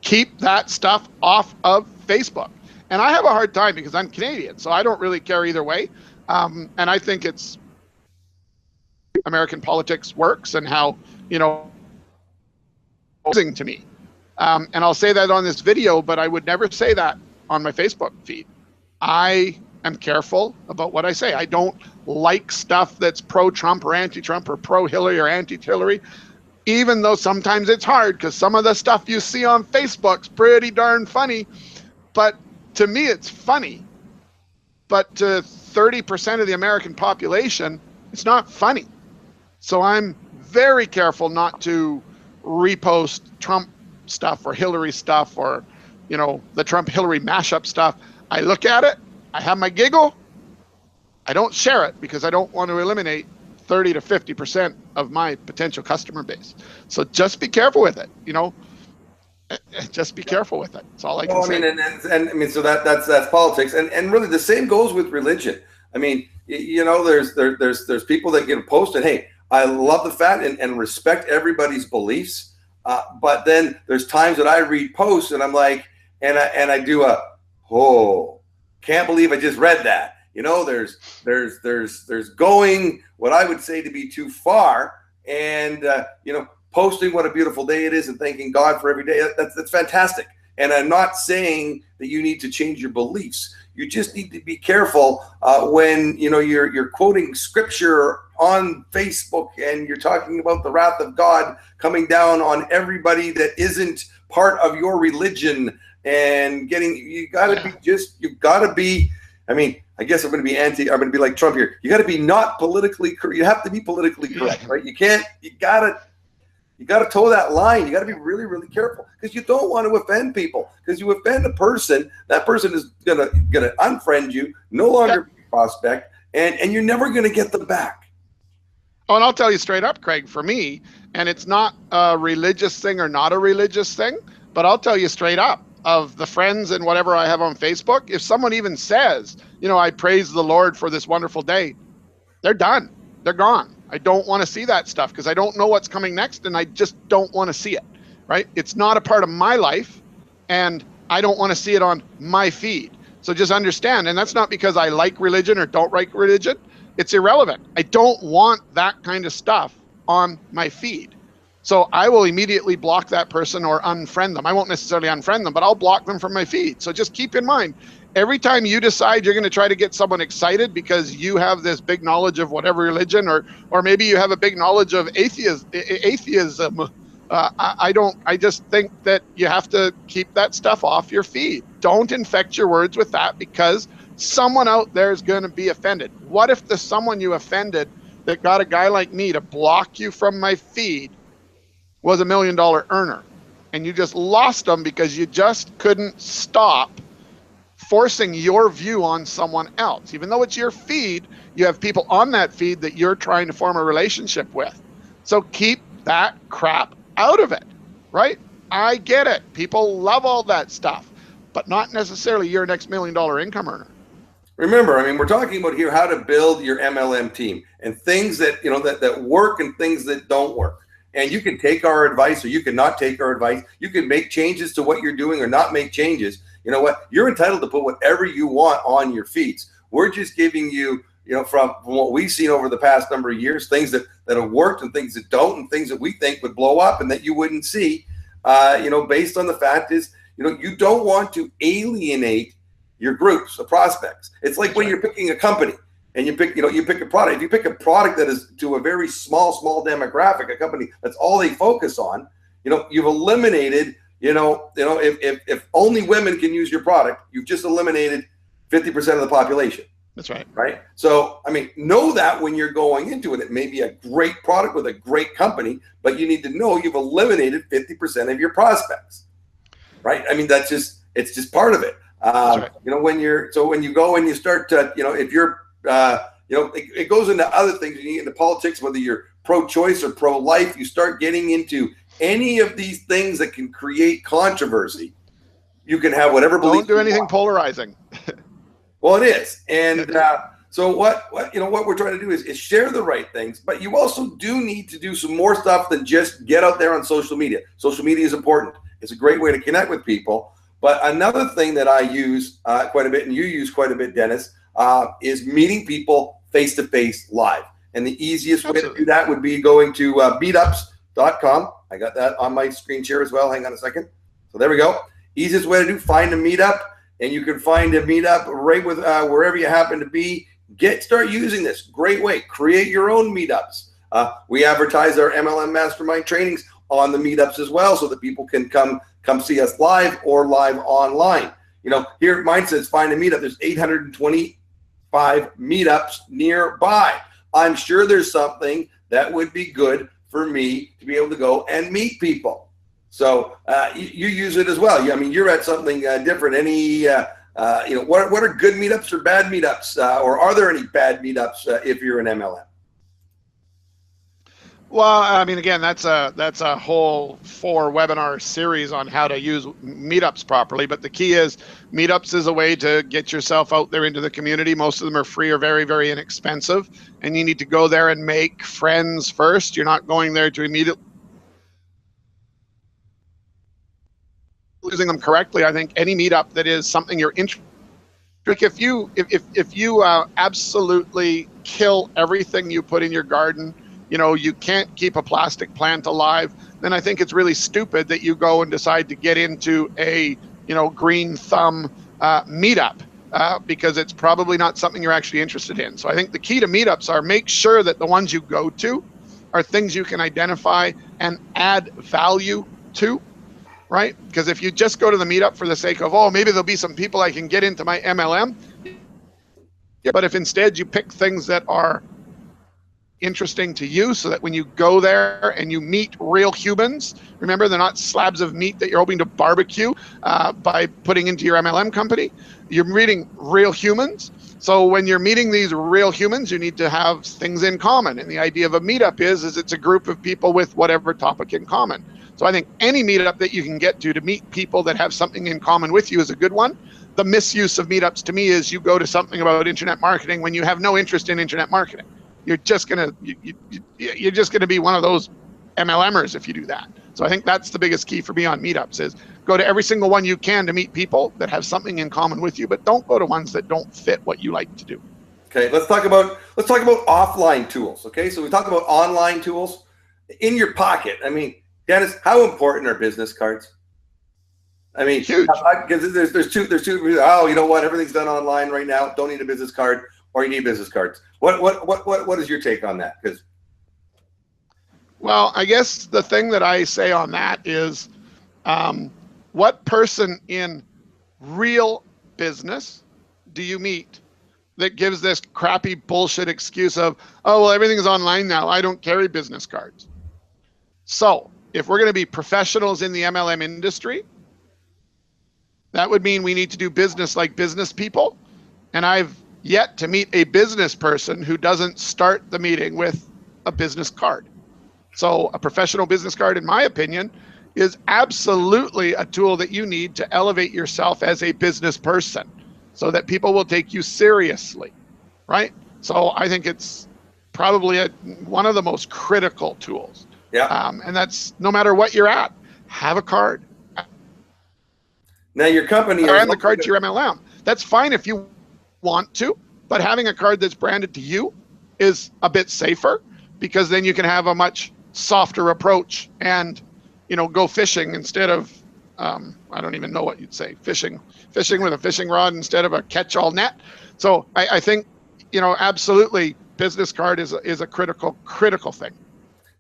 Keep that stuff off of Facebook. And I have a hard time because I'm Canadian, so I don't really care either way. And I think it's American politics works and how, to me. And I'll say that on this video, but I would never say that on my Facebook feed. I am careful about what I say. I don't like stuff that's pro-Trump or anti-Trump or pro-Hillary or anti-Hillary, even though sometimes it's hard because some of the stuff you see on Facebook's pretty darn funny. But to me, it's funny, but to 30% of the American population, it's not funny. So I'm very careful not to repost Trump stuff or Hillary stuff or, the Trump-Hillary mashup stuff. I look at it, I have my giggle, I don't share it because I don't want to eliminate 30 to 50% of my potential customer base. So just be careful with it, Just be careful with it. That's all I can say. I mean, so that's politics, and really the same goes with religion. I mean, there's people that get posted, hey, I love the fact and respect everybody's beliefs, but then there's times that I read posts and I'm like, and I do can't believe I just read that. There's going what I would say to be too far, and posting what a beautiful day it is and thanking God for every day. That's fantastic. And I'm not saying that you need to change your beliefs. You just need to be careful when you're quoting scripture on Facebook and you're talking about the wrath of God coming down on everybody that isn't part of your religion, and you've got to be, I mean, I guess I'm going to be like Trump here. You got to be not politically correct. You have to be politically correct, right? You got to toe that line. You got to be really, really careful because you don't want to offend people. Because you offend a person, that person is gonna unfriend you, no longer be a prospect, and you're never gonna get them back. Oh, and I'll tell you straight up, Craig, for me, and it's not a religious thing or not a religious thing. But I'll tell you straight up, of the friends and whatever I have on Facebook, if someone even says, I praise the Lord for this wonderful day, they're done. They're gone. I don't want to see that stuff because I don't know what's coming next, and I just don't want to see it, right? It's not a part of my life, and I don't want to see it on my feed. So just understand, and that's not because I like religion or don't like religion. It's irrelevant. I don't want that kind of stuff on my feed. So I will immediately block that person or unfriend them. I won't necessarily unfriend them, but I'll block them from my feed. So just keep in mind, every time you decide you're going to try to get someone excited because you have this big knowledge of whatever religion, or maybe you have a big knowledge of atheism, I just think that you have to keep that stuff off your feed. Don't infect your words with that, because someone out there is going to be offended. What if the someone you offended that got a guy like me to block you from my feed was $1 million earner, and you just lost them because you just couldn't stop forcing your view on someone else? Even though it's your feed, you have people on that feed that you're trying to form a relationship with. So keep that crap out of it, right? I get it. People love all that stuff, but not necessarily your next $1 million income earner. Remember, we're talking about here how to build your MLM team and things that, that work and things that don't work. And you can take our advice, or you can not take our advice. You can make changes to what you're doing or not make changes. You know what? You're entitled to put whatever you want on your feeds. We're just giving you, from what we've seen over the past number of years, things that have worked and things that don't, and things that we think would blow up and that you wouldn't see, based on the fact is, you don't want to alienate your groups of prospects. It's like when you're picking a company and you pick a product. If you pick a product that is to a very small demographic, a company that's all they focus on, you've eliminated, if only women can use your product, you've just eliminated 50% of the population. That's right. Right. So, know that when you're going into it, it may be a great product with a great company, but you need to know you've eliminated 50% of your prospects. Right. It's just part of it. Right. When you go and you start to, if you're, it goes into other things. You get into politics, whether you're pro-choice or pro-life, you start getting into any of these things that can create controversy. You can have whatever belief. Don't do anything polarizing. Well, it is. And so what we're trying to do is share the right things, but you also do need to do some more stuff than just get out there on social media. Social media is important. It's a great way to connect with people. But another thing that I use quite a bit, and you use quite a bit, Dennis, is meeting people face-to-face live. And the easiest way to do that would be going to meetups.com. I got that on my screen share as well. Hang on a second. So there we go. Easiest way to do, find a meetup. And you can find a meetup right with wherever you happen to be. Start using this. Great way. Create your own meetups. We advertise our MLM Mastermind trainings on the meetups as well, so that people can come see us live or live online. Here mine says find a meetup. There's 825 meetups nearby. I'm sure there's something that would be good for me to be able to go and meet people. So you use it as well. You're at something different. Any, what are good meetups or bad meetups? Or are there any bad meetups if you're an MLM? Well, again, that's a whole 4 webinar series on how to use meetups properly. But the key is meetups is a way to get yourself out there into the community. Most of them are free or very, very inexpensive. And you need to go there and make friends first. You're not going there to immediately using them correctly. I think any meetup that is something you're interested in, like if you absolutely kill everything you put in your garden, you can't keep a plastic plant alive, then I think it's really stupid that you go and decide to get into a green thumb meetup because it's probably not something you're actually interested in. So I think the key to meetups are make sure that the ones you go to are things you can identify and add value to. Right? Because if you just go to the meetup for the sake of, maybe there'll be some people I can get into my MLM. But if instead you pick things that are interesting to you, so that when you go there and you meet real humans, remember, they're not slabs of meat that you're hoping to barbecue by putting into your MLM company. You're meeting real humans. So when you're meeting these real humans, you need to have things in common. And the idea of a meetup is it's a group of people with whatever topic in common. So I think any meetup that you can get to meet people that have something in common with you is a good one. The misuse of meetups to me is you go to something about internet marketing when you have no interest in internet marketing. You're just gonna you're just gonna be one of those MLMers if you do that. So I think that's the biggest key for me on meetups is go to every single one you can to meet people that have something in common with you, but don't go to ones that don't fit what you like to do. Okay, let's talk about offline tools. Okay, so we talked about online tools in your pocket. I mean, Dennis, how important are business cards? I mean, huge. Because there's two. Oh, you know what? Everything's done online right now. Don't need a business card, or you need business cards. What is your take on that? Because well, I guess the thing that I say on that is, what person in real business do you meet that gives this crappy bullshit excuse of, oh, well, everything's online now, I don't carry business cards? So if we're going to be professionals in the MLM industry, that would mean we need to do business like business people. And I've yet to meet a business person who doesn't start the meeting with a business card. So a professional business card, in my opinion, is absolutely a tool that you need to elevate yourself as a business person so that people will take you seriously, right? So I think it's probably one of the most critical tools. Yeah. And that's no matter what you're at, have a card. Now your company and the card to your MLM. That's fine if you want to, but having a card that's branded to you is a bit safer because then you can have a much softer approach and, you know, go fishing instead of, I don't even know what you'd say, fishing with a fishing rod instead of a catch-all net. So I think, you know, absolutely business card is a critical thing.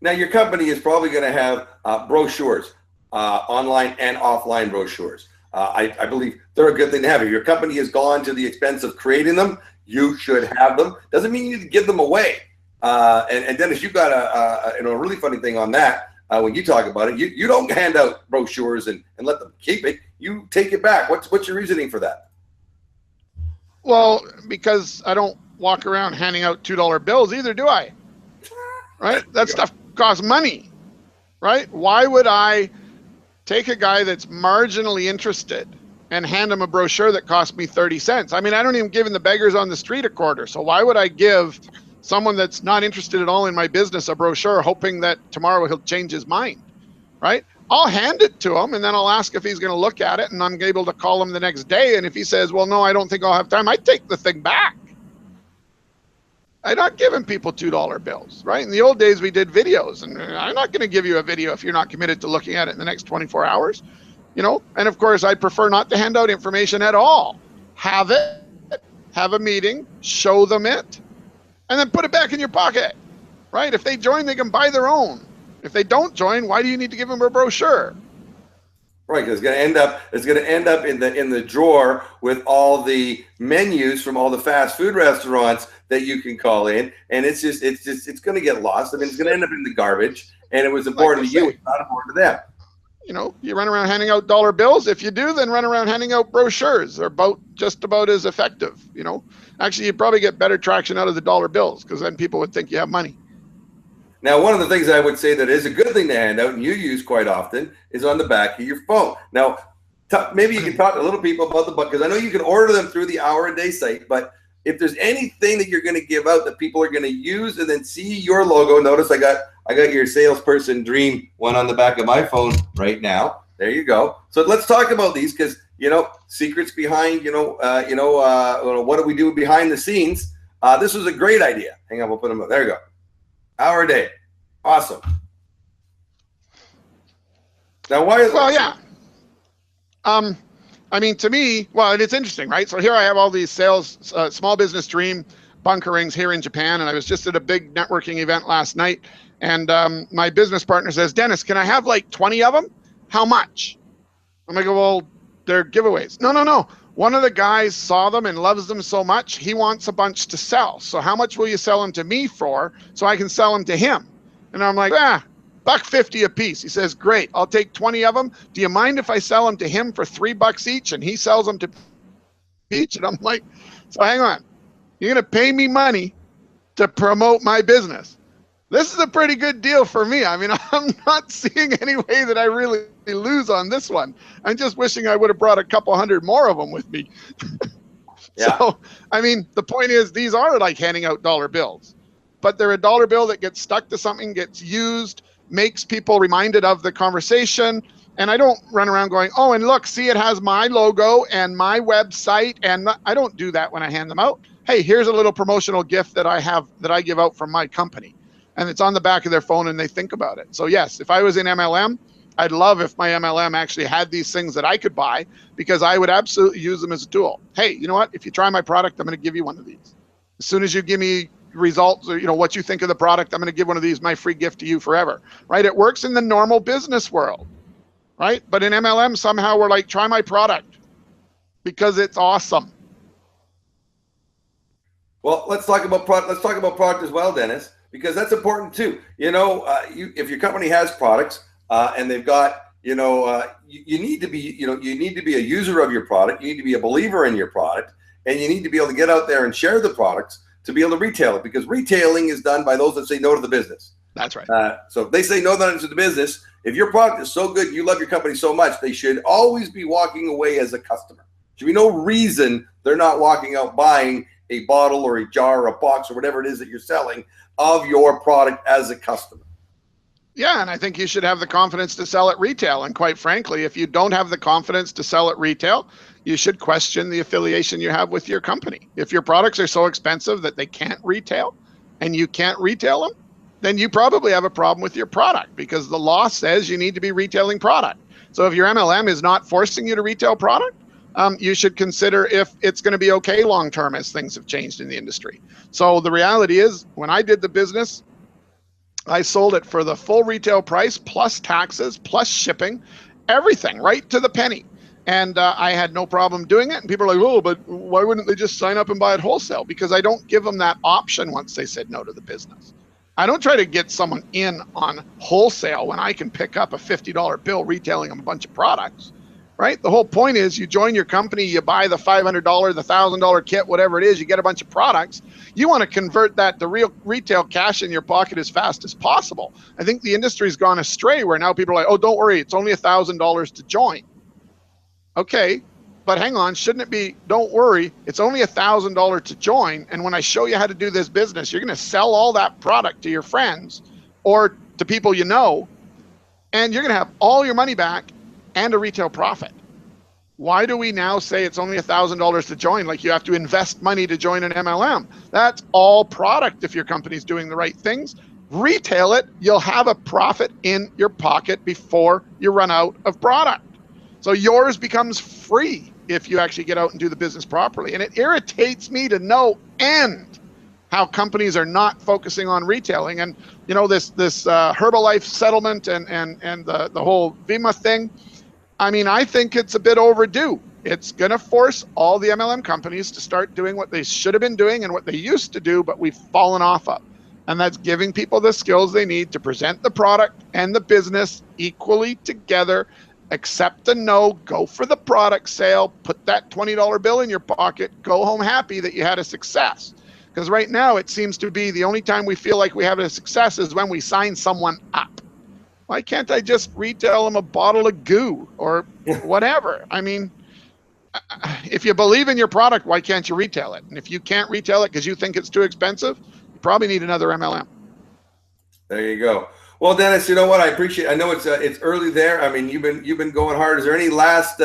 Now your company is probably going to have brochures, online and offline brochures. I believe they're a good thing to have. If your company has gone to the expense of creating them, you should have them. Doesn't mean you need to give them away. And Dennis, you've got a really funny thing on that. When you talk about it, you don't hand out brochures and let them keep it. You take it back. What's your reasoning for that? Well, because I don't walk around handing out $2 bills either, do I? Right? That stuff costs money, right? Why would I take a guy that's marginally interested and hand him a brochure that cost me 30 cents? I mean, I don't even give the beggars on the street a quarter. So why would I give someone that's not interested at all in my business a brochure hoping that tomorrow he'll change his mind, right? I'll hand it to him and then I'll ask if he's going to look at it and I'm able to call him the next day. And if he says, well, no, I don't think I'll have time, I take the thing back. I'm not giving people $2 bills, right? In the old days, we did videos, and I'm not going to give you a video if you're not committed to looking at it in the next 24 hours, you know? And of course, I prefer not to hand out information at all. Have it, have a meeting, show them it, and then put it back in your pocket, right? If they join, they can buy their own. If they don't join, why do you need to give them a brochure? Right, because it's going to end up in the drawer with all the menus from all the fast food restaurants that you can call in, and it's going to get lost. I mean, it's going to end up in the garbage. And it was important to you, it's not important to them. You know, you run around handing out dollar bills. If you do, then run around handing out brochures. They're just about as effective. You know, actually, you probably get better traction out of the dollar bills because then people would think you have money. Now, one of the things I would say that is a good thing to hand out, and you use quite often, is on the back of your phone. Now, maybe you can talk to little people about the book, because I know you can order them through the HourADay site, but if there's anything that you're going to give out that people are going to use and then see your logo, notice I got your salesperson dream one on the back of my phone right now. There you go. So let's talk about these, because, you know, secrets behind, what do we do behind the scenes? This was a great idea. Hang on, we'll put them up. There you go. HourADay. Awesome. Now, why is well, yeah. I mean, to me, well, and it's interesting, right? So here I have all these sales, small business dream bunkerings here in Japan. And I was just at a big networking event last night. And my business partner says, Dennis, can I have like 20 of them? How much? I'm like, well, they're giveaways. No. One of the guys saw them and loves them so much, he wants a bunch to sell. So how much will you sell them to me for so I can sell them to him? And I'm like, $1.50 a piece. He says, great, I'll take 20 of them. Do you mind if I sell them to him for $3 each and he sells them to each? And I'm like, so hang on. You're going to pay me money to promote my business. this is a pretty good deal for me. I mean, I'm not seeing any way that I really lose on this one. I'm just wishing I would have brought a couple hundred more of them with me. Yeah. So, I mean, the point is, these are like handing out dollar bills, but they're a dollar bill that gets stuck to something, gets used, makes people reminded of the conversation. And I don't run around going, oh, and look, see, it has my logo and my website. And I don't do that when I hand them out. Hey, here's a little promotional gift that I have, that I give out from my company. And it's on the back of their phone and they think about it. So yes, if I was in MLM, I'd love if my MLM actually had these things that I could buy, because I would absolutely use them as a tool. Hey, you know what? If you try my product, I'm going to give you one of these. As soon as you give me results, or what you think of the product, I'm going to give one of these, my free gift to you forever. Right? It works in the normal business world, right? But in MLM, somehow we're like, try my product because it's awesome. Well, let's talk about product. Let's talk about product as well, Dennis, because that's important too. If your company has products and they've got, you need to be, you need to be a user of your product. You need to be a believer in your product, and you need to be able to get out there and share the products to be able to retail it, because retailing is done by those that say no to the business. That's right. So if they say no to the business, if your product is so good, you love your company so much, they should always be walking away as a customer. There should be no reason they're not walking out buying a bottle or a jar or a box or whatever it is that you're selling of your product as a customer. Yeah, and I think you should have the confidence to sell at retail. And quite frankly, if you don't have the confidence to sell at retail, you should question the affiliation you have with your company. If your products are so expensive that they can't retail and you can't retail them, then you probably have a problem with your product, because the law says you need to be retailing product. So if your MLM is not forcing you to retail product, you should consider if it's going to be okay long-term as things have changed in the industry. So the reality is, when I did the business, I sold it for the full retail price, plus taxes, plus shipping, everything, right to the penny. And I had no problem doing it. And people are like, oh, but why wouldn't they just sign up and buy it wholesale? Because I don't give them that option once they said no to the business. I don't try to get someone in on wholesale when I can pick up a $50 bill retailing them a bunch of products, right? The whole point is, you join your company, you buy the $500, the $1,000 kit, whatever it is, you get a bunch of products. You want to convert that to real retail cash in your pocket as fast as possible. I think the industry's gone astray where now people are like, oh, don't worry, it's only $1,000 to join. Okay, but hang on, shouldn't it be, don't worry, it's only $1,000 to join, and when I show you how to do this business, you're going to sell all that product to your friends or to people you know, and you're going to have all your money back and a retail profit. Why do we now say it's only $1,000 to join? Like you have to invest money to join an MLM. That's all product if your company's doing the right things. Retail it, you'll have a profit in your pocket before you run out of product. So yours becomes free if you actually get out and do the business properly. And it irritates me to no end how companies are not focusing on retailing. And this Herbalife settlement and the whole Vima thing, I mean, I think it's a bit overdue. It's going to force all the MLM companies to start doing what they should have been doing and what they used to do, but we've fallen off of. And that's giving people the skills they need to present the product and the business equally together, accept the no, go for the product sale, put that $20 bill in your pocket, go home happy that you had a success. Because right now it seems to be the only time we feel like we have a success is when we sign someone up. Why can't I just retail them a bottle of goo or whatever? I mean, if you believe in your product, why can't you retail it? And if you can't retail it because you think it's too expensive, you probably need another MLM. There you go. Well, Dennis, you know what? I appreciate. I know it's early there. I mean, you've been going hard. Is there any last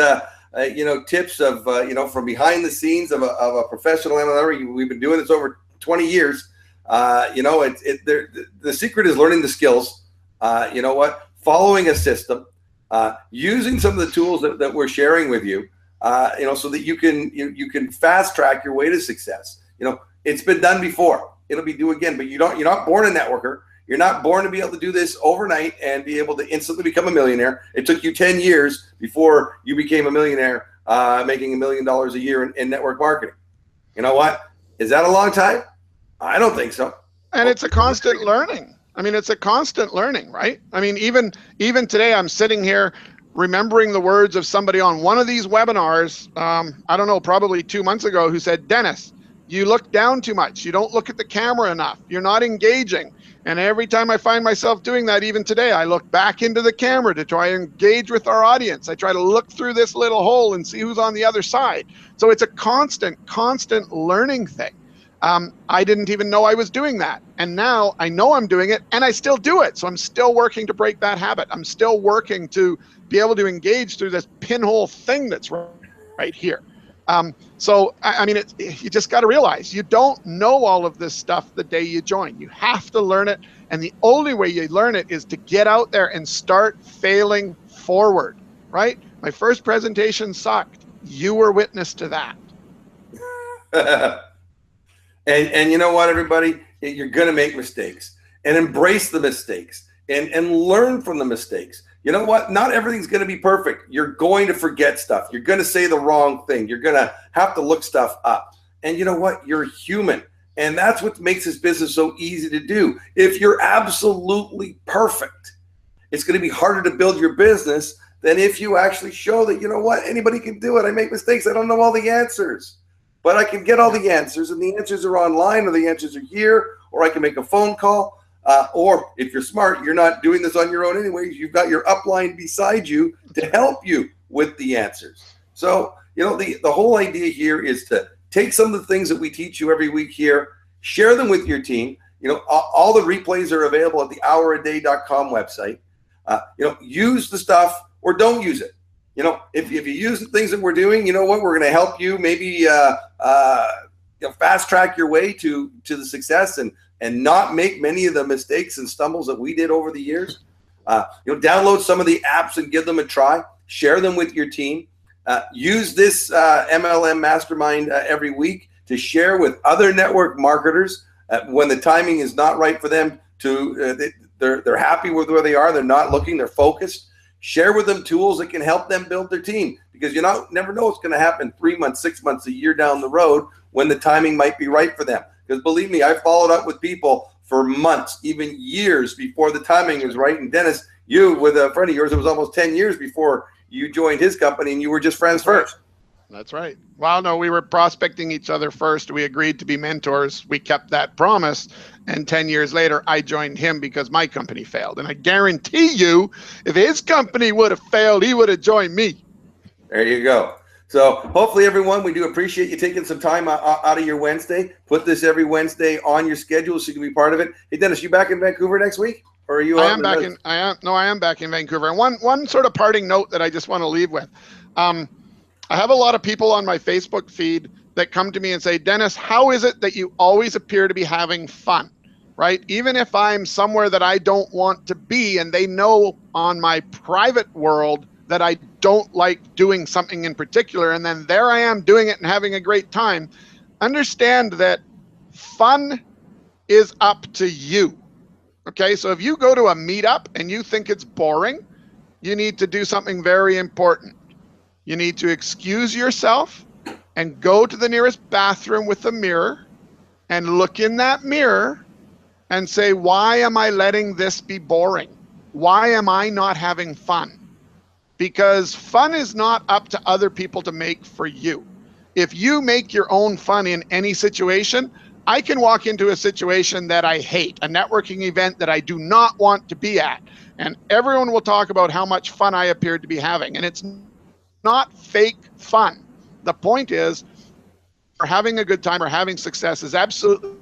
tips of from behind the scenes of a professional MLM? We've been doing this over 20 years. The secret is learning the skills. Following a system, using some of the tools that we're sharing with you, so that you can fast track your way to success. It's been done before. It'll be done again, but you're not born a networker. You're not born to be able to do this overnight and be able to instantly become a millionaire. It took you 10 years before you became a millionaire, making $1 million a year in network marketing. You know what? Is that a long time? I don't think so. And it's a constant learning. I mean, it's a constant learning, right? I mean, even today, I'm sitting here remembering the words of somebody on one of these webinars, I don't know, probably 2 months ago, who said, Dennis, You look down too much. You don't look at the camera enough. You're not engaging. And every time I find myself doing that, even today, I look back into the camera to try and engage with our audience. I try to look through this little hole and see who's on the other side. So it's a constant learning thing. I didn't even know I was doing that. And now I know I'm doing it and I still do it. So I'm still working to break that habit. I'm still working to be able to engage through this pinhole thing that's right here. So, I mean, you just got to realize you don't know all of this stuff the day you join. You have to learn it. And the only way you learn it is to get out there and start failing forward, right? My first presentation sucked. You were witness to that. And you know what, everybody? You're going to make mistakes, and embrace the mistakes and learn from the mistakes. You know what? Not everything's going to be perfect. You're going to forget stuff. You're going to say the wrong thing. You're going to have to look stuff up. And you know what? You're human. And that's what makes this business so easy to do. If you're absolutely perfect, it's going to be harder to build your business than if you actually show that, you know what? Anybody can do it. I make mistakes. I don't know all the answers, but I can get all the answers, and the answers are online, or the answers are here, or I can make a phone call. Or if you're smart, you're not doing this on your own anyways. You've got your upline beside you to help you with the answers. So, you know, the whole idea here is to take some of the things that we teach you every week here, share them with your team. You know, all the replays are available at the HourADay.com website. You know, use the stuff or don't use it. You know, if you use the things that we're doing, you know what, we're going to help you maybe you know, fast track your way to the success and not make many of the mistakes and stumbles that we did over the years. You know, download some of the apps and give them a try. Share them with your team. Use this MLM Mastermind every week to share with other network marketers when the timing is not right for them. They're happy with where they are. They're not looking. They're focused. Share with them tools that can help them build their team, because you never know what's going to happen 3 months, 6 months, a year down the road when the timing might be right for them. Because believe me, I followed up with people for months, even years before the timing was right. And Dennis, you with a friend of yours, it was almost 10 years before you joined his company, and you were just friends first. That's right. Well, no, we were prospecting each other first. We agreed to be mentors. We kept that promise. And 10 years later, I joined him because my company failed. And I guarantee you, if his company would have failed, he would have joined me. There you go. So hopefully, everyone, we do appreciate you taking some time out of your Wednesday. Put this every Wednesday on your schedule so you can be part of it. Hey, Dennis, you back in Vancouver next week? Or are you? I am back in Vancouver. And one sort of parting note that I just want to leave with. I have a lot of people on my Facebook feed that come to me and say, Dennis, how is it that you always appear to be having fun, right? Even if I'm somewhere that I don't want to be, and they know on my private world that I don't like doing something in particular, and then there I am doing it and having a great time. Understand that fun is up to you, okay? So if you go to a meetup and you think it's boring, you need to do something very important. You need to excuse yourself and go to the nearest bathroom with a mirror and look in that mirror and say, why am I letting this be boring? Why am I not having fun? Because fun is not up to other people to make for you. If you make your own fun in any situation, I can walk into a situation that I hate, a networking event that I do not want to be at, and everyone will talk about how much fun I appeared to be having. And it's not fake fun. The point is, for having a good time or having success is absolutely,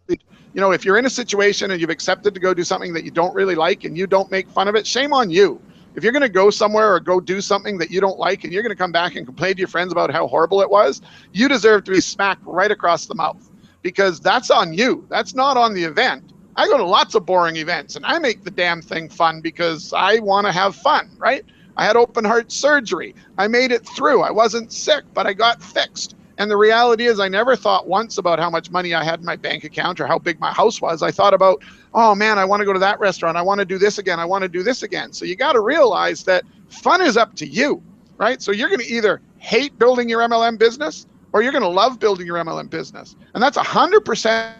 you know, if you're in a situation and you've accepted to go do something that you don't really like and you don't make fun of it, shame on you. If you're going to go somewhere or go do something that you don't like and you're going to come back and complain to your friends about how horrible it was, you deserve to be smacked right across the mouth, because that's on you. That's not on the event. I go to lots of boring events and I make the damn thing fun because I want to have fun, right? I had open heart surgery. I made it through. I wasn't sick, but I got fixed. And the reality is I never thought once about how much money I had in my bank account or how big my house was. I thought about, oh man, I want to go to that restaurant. I want to do this again. I want to do this again. So you got to realize that fun is up to you, right? So you're going to either hate building your MLM business or you're going to love building your MLM business. And that's 100%.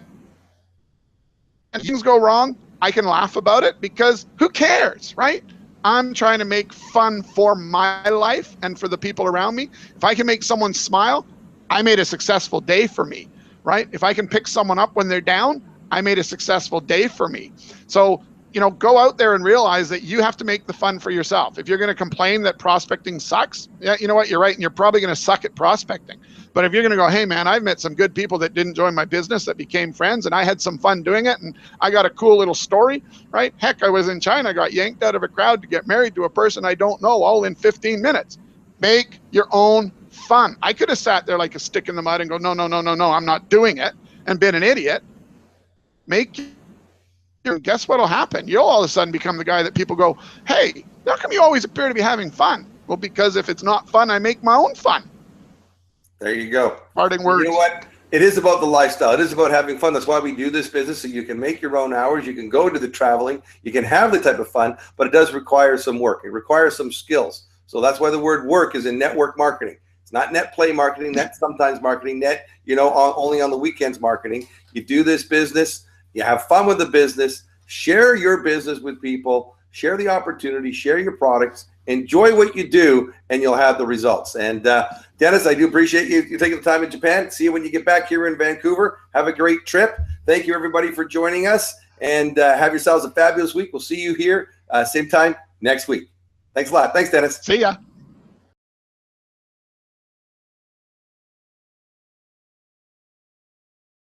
If things go wrong, I can laugh about it because who cares, right? I'm trying to make fun for my life and for the people around me. If I can make someone smile, I made a successful day for me. right? If I can pick someone up when they're down, I made a successful day for me. So, you know, go out there and realize that you have to make the fun for yourself. If you're going to complain that prospecting sucks, yeah, you know what, you're right. And you're probably going to suck at prospecting. But if you're going to go, hey man, I've met some good people that didn't join my business that became friends, and I had some fun doing it, and I got a cool little story, right? Heck, I was in China, got yanked out of a crowd to get married to a person I don't know, all in 15 minutes. Make your own fun. I could have sat there like a stick in the mud and go, no, I'm not doing it, and been an idiot. Guess what'll happen? You'll all of a sudden become the guy that people go, hey, how come you always appear to be having fun? Well, because if it's not fun, I make my own fun. There you go. Parting words. You know what? It is about the lifestyle. It is about having fun. That's why we do this business, so you can make your own hours. You can go to the traveling. You can have the type of fun, but it does require some work. It requires some skills. So that's why the word work is in network marketing. It's not net play marketing, net sometimes marketing, net, you know, only on the weekends marketing. You do this business. You have fun with the business, share your business with people, share the opportunity, share your products, enjoy what you do, and you'll have the results. And Dennis, I do appreciate you taking the time in Japan. See you when you get back here in Vancouver. Have a great trip. Thank you, everybody, for joining us, and have yourselves a fabulous week. We'll see you here same time next week. Thanks a lot. Thanks, Dennis. See ya.